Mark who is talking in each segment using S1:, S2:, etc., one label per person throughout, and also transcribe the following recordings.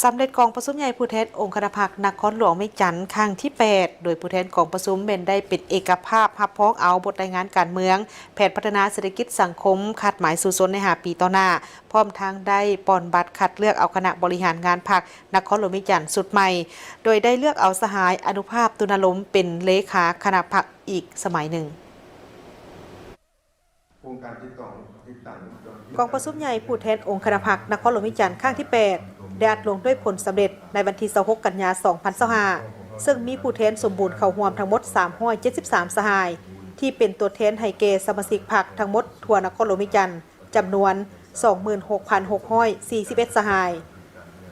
S1: สำเร็จกองประชุมใหญ่ผู้แทนองค์คณะพรรคนครหลวงเมฆจันทร์ครั้งที่8โดยผู้แทนกองประชุมเป็นได้เป็นเอกภาพรับพ้องเอาบทรายงานการเมืองแผนพัฒนาเศรษฐกิจสังคมคาดหมายสู่ชนใน5 ปีต่อหน้าพร้อมทางได้ปอนบัตรคัดเลือกเอาคณะบริหารงานพรรคนครหลวงเมฆจันทร์สุดใหม่โดยได้เลือกเอาสหายอนุภาพตุลาลมเป็นเลขาคณะพรรคอีกสมัยหนึ่งกองประชุมใหญ่ผู้แทนองค์คณะพรรคนครหลวงเมฆจันทร์ครั้งที่8ได้อัดลงด้วยผลสำเร็จในวันที่26 กันยายน 2025ซึ่งมีผู้แทนสมบูรณ์เข้าร่วมทั้งหมด373สหายที่เป็นตัวแทนให้แก่สมาชิกพรรคทั้งหมดทั่วนครหลวงเมฆจันทร์จำนวน 26,641 สหาย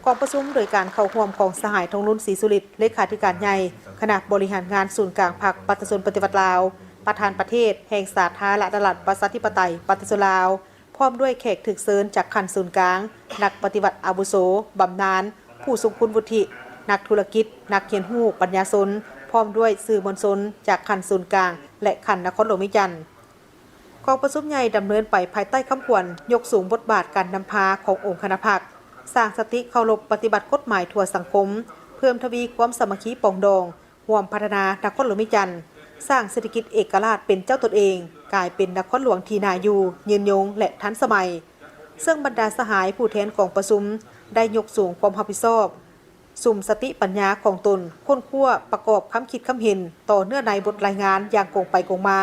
S1: กองประชุมโดยการเข้าร่วมของสหายทองรุ่นศรีสุริตเลขาธิการใหญ่คณะบริหารงานศูนย์กลางพรรคปฏิชนปฏิวัติลาวประธานประเทศแห่งสาธารณรัฐประชาธิปไตยปฏิชนลาวพร้อมด้วยแขกถึกเชิญจากขันศูนย์กลางนักปฏิบัติอาวุโสบำนาญผู้ทรงคุณวุฒินักธุรกิจนักเขียนฮู้ปัญญาชนพร้อมด้วยสื่อมวลชนจากขันศูนย์กลางและขันนครหลวงเมฆจันทร์กองประชุมใหญ่ดำเนินไปภายใต้คำขวัญยกสูงบทบาทการนำพาขององค์คณะพรรคสร้างสติเคารพปฏิบัติกฎหมายทั่วสังคมเพิ่มทวีความสามัคคีปองดองร่วมพัฒนานครหลวงเมฆจันทร์สร้างเศรษฐกิจเอกราชเป็นเจ้าตนเองกลายเป็นนครหลวงที่น่าอยู่ยืนยงและทันสมัยซึ่งบรรดาสหายผู้แทนกองประชุมได้ยกสูงความรับผิดชอบสุ่มสติปัญญาของตนค้นคว้าประกอบคำคิดคำเห็นต่อเนื้อในบทรายงานอย่างกงไปกงมา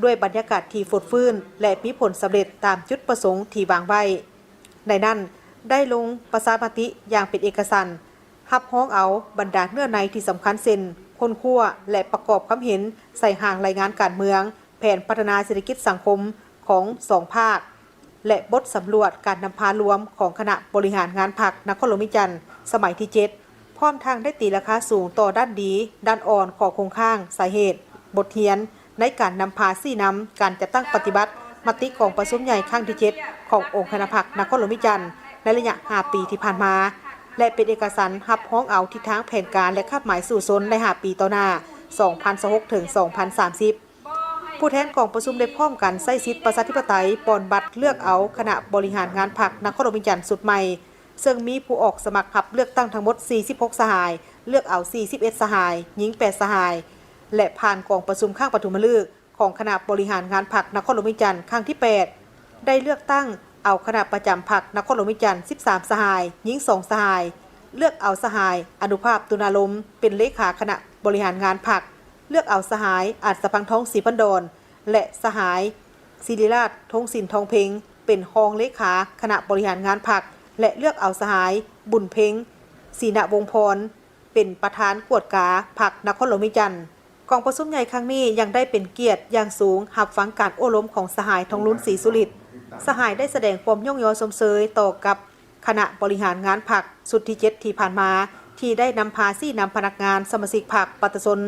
S1: ด้วยบรรยากาศที่ฝดฟื้นและมีผลสำเร็จตามจุดประสงค์ที่วางไว้ในนั้นได้ลงประชามติอย่างเป็นเอกสารรับร้องเอาบรรดาเนื้อในที่สำคัญเช่นค้นคว้าและประกอบความเห็นใส่ห่างรายงานการเมืองแผนพัฒนาเศรษฐกิจสังคมของ2 ภาคและบทสำรวจการนำพารวมของคณะบริหารงานพรรคนครหลวงเมฆจันทร์สมัยที่7พร้อมทางได้ตีราคาสูงต่อด้านดีด้านอ่อนของโครงข้างสาเหตุบทเรียนในการนำพาซี่นำการจัดตั้งปฏิบัติมติของประชุมใหญ่ครั้งที่7ขององค์คณะพรรคนครหลวงเมฆจันทร์ในระยะ5 ปีที่ผ่านมาและเป็นเอกสารรับร้องเอาทิศทางแผนการและคาดหมายสู่ชนใน5 ปีต่อหน้า 2026 ถึง 2030 ผู้แทนกองประชุมได้พร้อมกันใช้สิทธิประชาธิปไตยปอนบัตรเลือกเอาคณะบริหารงานพรรคนครหลวงเมฆจันทร์สุดใหม่ซึ่งมีผู้ออกสมัครรับเลือกตั้งทั้งหมด46สหายเลือกเอา41สหายหญิง8สหายและผ่านกองประชุมข้างปฐมฤกษ์ของคณะบริหารงานพรรคนครหลวงเมฆจันทร์ครั้งที่8ได้เลือกตั้งเอาคณะประจำพรรคนครหลวงเมฆจันทร์13สหายหญิง2สหายเลือกเอาสหายอนุภาพตุลาลมเป็นเลขาคณะบริหารงานพรรคเลือกเอาสหายอัศพังทองศรีพันดรและสหายศิริราชทงศิลป์ทองเพ็งเป็นรองเลขาคณะบริหารงานพรรคและเลือกเอาสหายบุญเพ็งศรีณวงศ์พรเป็นประธานกวดกาพรรคนครหลวงเมฆจันทร์กองประชุมใหญ่ครั้งนี้ยังได้เป็นเกียรติอย่างสูงรับฟังการโอ้ล้มของสหายทองรุ่นศรีสุริตสหายได้แสดงความย่องยอชมเชยต่อกับคณะบริหารงานพรรคสุดที่7ที่ผ่านมาที่ได้นำพาซี่นำพนักงานสมาชิกพรรคปฏิชน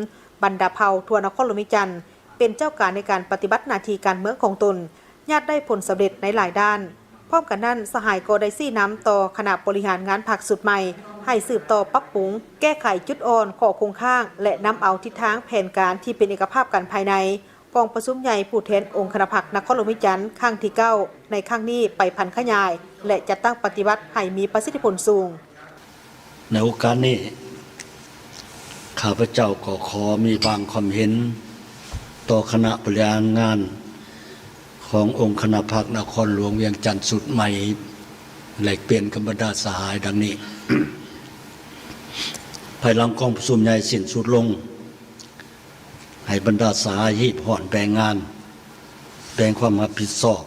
S1: บรรดาเผ่าทั่วนครหลวงเมฆจันทร์เป็นเจ้าการในการปฏิบัติหน้าที่การเมืองของตนญาติได้ผลสำเร็จในหลายด้านพร้อมกันนั้นสหายก็ได้ซี่นำต่อคณะบริหารงานพรรคสุดใหม่ให้สืบต่อปรับปรุงแก้ไขจุดอ่อนข้อคงข้างและนำเอาทิศทางแผนการที่เป็นเอกภาพกันภายในกองประชุมใหญ่ผู้แทนองค์คณะพรรคนครหลวงเมฆจันทร์ครั้งที่9ในครั้งนี้ไปพันขยายและจะตั้งปฏิบัติให้มีประสิทธิผลสูง
S2: ในโอกาสนี้ข้าพเจ้าก็ขอมีบางความเห็นต่อคณะบริหารงานขององค์คณะพรรคนครหลวงเวียงจันทร์สุดใหม่แลกเปลี่ยนกับบรรดาสหายดังนี้ ภายหลังกองประชุมใหญ่สิ้นสุดลงให้บรรดาสหายฮีบห่อนแบ่งงานแบ่งความรับผิดชอบ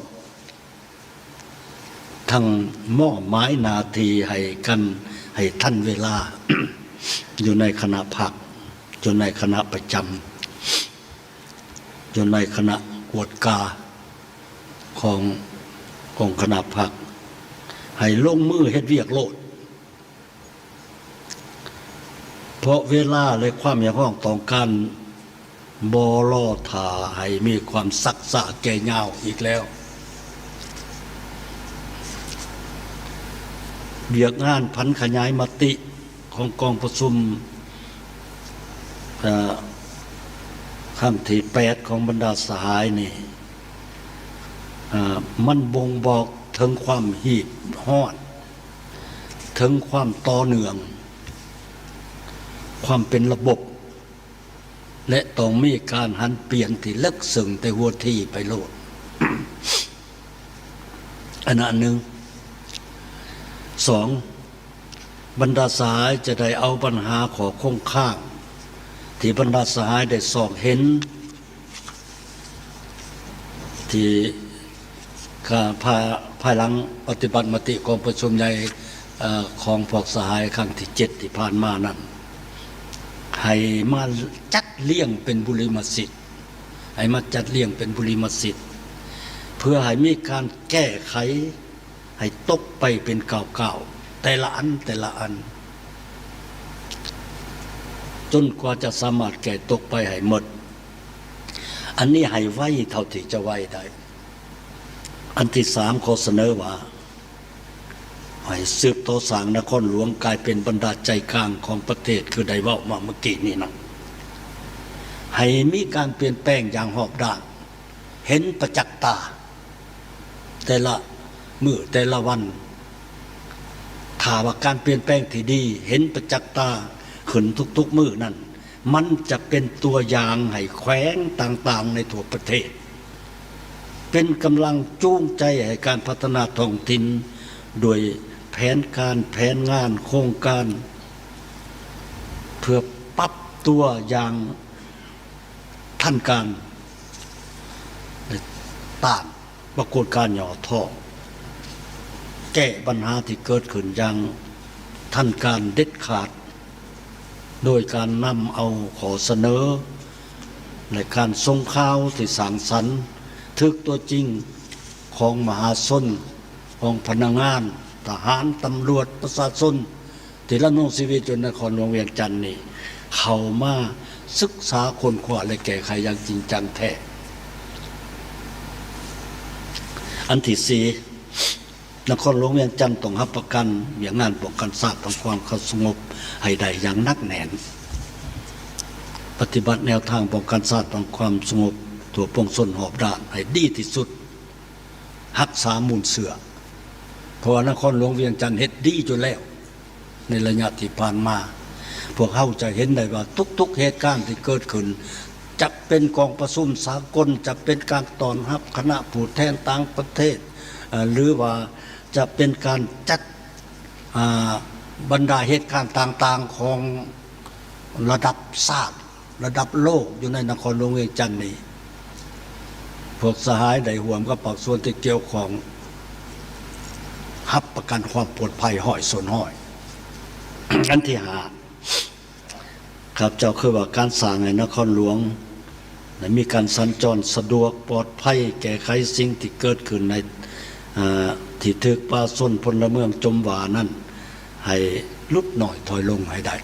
S2: ทั้งมอบหมายหน้าที่ให้กันให้ทันเวลา อยู่ในคณะพรรคอยู่ในคณะประจำอยู่ในคณะกวดกาขององค์คณะพรรคให้ลงมือเฮ็ดเวียกโลดเพราะเวลาและความอยากของต้องการบ่รอท่าให้มีความซักษะแก่ยาวอีกแล้วเบียกงานพันขยายมติของกองประชุมครั้งที่8ของบรรดาสหายนี่มันบ่งบอกถึงความหีบฮ้อน ถึงความต่อเนื่องความเป็นระบบและต้องมีการหันเปลี่ยนที่ลึกซึ้งแต่หัวที่ไปโลด อันหนึ่งสองบรรดาสหายจะได้เอาปัญหาขอคงข้างที่บรรดาสหายได้สอบเห็นที่ภายหลังปฏิบัติมติกองประชุมใหญ่ของพวกสหายครั้งที่7ที่ผ่านมานั้นให้มาจัดเลี้ยงเป็นบุริมสิทธิ์ให้มาจัดเลี้ยงเป็นบุริมสิทธิ์เพื่อให้มีการแก้ไขให้ตกไปเป็นเก่าๆแต่ละอันจนกว่าจะสามารถแก้ตกไปให้หมดอันนี้ให้ไว้เท่าที่จะไว้ได้อันที่3ขอเสนอว่าให้สืบต่อสร้างนครหลวงกลายเป็นบรรดาใจกลางของประเทศคือได้เว้ามาเมื่อกี้นี่นะให้มีการเปลี่ยนแปลงอย่างหอบด้านเห็นประจักษ์ตาแต่ละมื้อแต่ละวันถ้าว่าการเปลี่ยนแปลงที่ดีเห็นประจักษ์ตาขึ้นทุกๆมื้อนั้นมันจะเป็นตัวอย่างให้แขวงต่างๆในทั่วประเทศเป็นกำลังจูงใจให้การพัฒนาท้องถิ่นโดยแผนการแผนงานโครงการเพื่อปรับตัวอย่างทันการต้านปรากฏการณ์หย่อท่อแก้ปัญหาที่เกิดขึ้นอย่างทันการเด็ดขาดโดยการนำเอาขอเสนอในการส่งข่าวที่สร้างสรรค์ทึกตัวจริงของมหาชนของพนักงานทหารตำรวจประชาชนที่ละนงชีวิตจนนครหลวงเวียงจันทน์นี่เข้ามาศึกษาค้นคว้าและแก้ไขอย่างจริงจังแท้อันที่4นครหลวงเวียงจันทน์ต้องรับประกันอย่างงานป้องกันชาติทำความสงบให้ได้อย่างหนักแน่นปฏิบัติแนวทางป้องกันชาติทำความสงบตัวปวงชนหอบด้านให้ดีที่สุดรักษามูลเสือเพราะนครหลวงเวียงจันทน์เฮ็ดดีจนแล้วในระยะที่ผ่านมาพวกเขาจะเห็นได้ว่าทุกๆเหตุการณ์ที่เกิดขึ้นจะเป็นกองประชุมสากลจะเป็นการต้อนรับคณะผู้แทนต่างประเทศหรือว่าจะเป็นการจัดบรรดาเหตุการณ์ต่างๆของระดับชาติระดับโลกอยู่ในนครหลวงเวียงจันทน์นี้พวกสหายได้ห่วมกับภาคส่วนที่เกี่ยวของรับประกันความปลอดภัยห้อยส่วนห้อย อันที่5ครับเจ้าคือว่าการสร้างในนครหลวงมีการสัญจรสะดวกปลอดภัยแก้ไขสิ่งที่เกิดขึ้นในที่ถึกป่าชนพลเมืองจมหวานั้นให้ลดหน่อยถอยลงให้ได้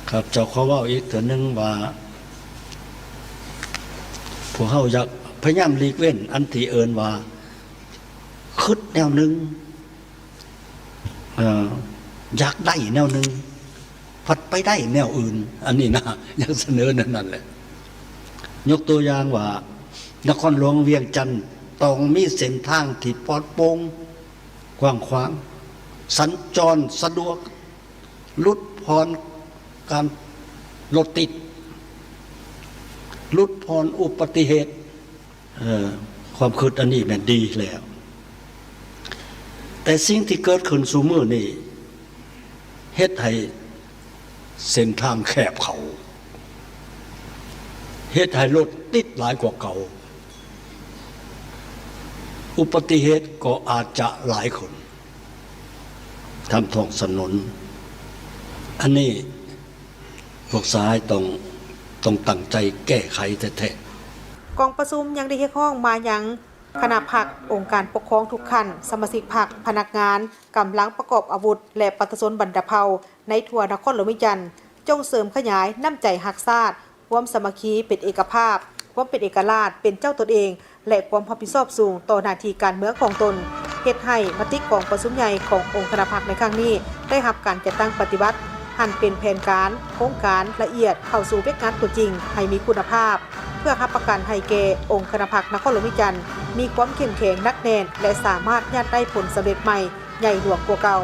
S2: ครับเจ้าขอว่าอีกเถื่อนึงว่าพวกเขาอยากพยายามหลีกเว้นอันที่เอิ้นว่าคิดแนวนึงอยากได้แนวนึงพัดไปได้แนวอื่นอันนี้นะอยากเสนอนั่นแหละยกตัวอย่างว่านครหลวงเวียงจันทน์ต้องมีเส้นทางที่ปลอดโปร่งกว้างขวางสัญจรสะดวกลดผ่อนการรถติดลดผ่อนอุบัติเหตุความคิดอันนี้แม่นดีแล้วแต่สิ่งที่เกิดขึ้นสู่มื้อนี้เฮ็ดให้เส้นทางแคบเขาเฮ็ดให้รถติดหลายกว่าเก่าอุบัติเหตุก็อาจจะหลายคนทำท้องถนนอันนี้พวกสหายต้องตั้งใจแก้ไขแท้ๆ
S1: กองประชุมยังได้เรียกร้องมายังคณะพรรคองค์การปกครองทุกขั้นสมาชิกพรรคพนักงานกำลังประกอบอาวุธและประชาชนบรรดาเผ่าในทั่วนครหลวงเวียงจันทน์จงเสริมขยายน้ำใจรักชาติความสามัคคีเป็นเอกภาพความเป็นเอกราชเป็นเจ้าตนเองและความรับผิดชอบสูงต่อหน้าที่การเมืองของตนเฮ็ดให้มติกองประชุมใหญ่ขององค์คณะพรรคในครั้งนี้ได้รับการจัดตั้งปฏิบัติหั่นเป็นแผนการโครงการละเอียดเข้าสู่เวทงานตัวจริงให้มีคุณภาพเพื่อรับประกันให้แก่องค์คณะพรรคนครหลวงเวียงจันทน์มีความเข้มแข็งนักแน่นและสามารถยัดได้ผลสำเร็จใหม่ใหญ่หลวงกว่าเก่า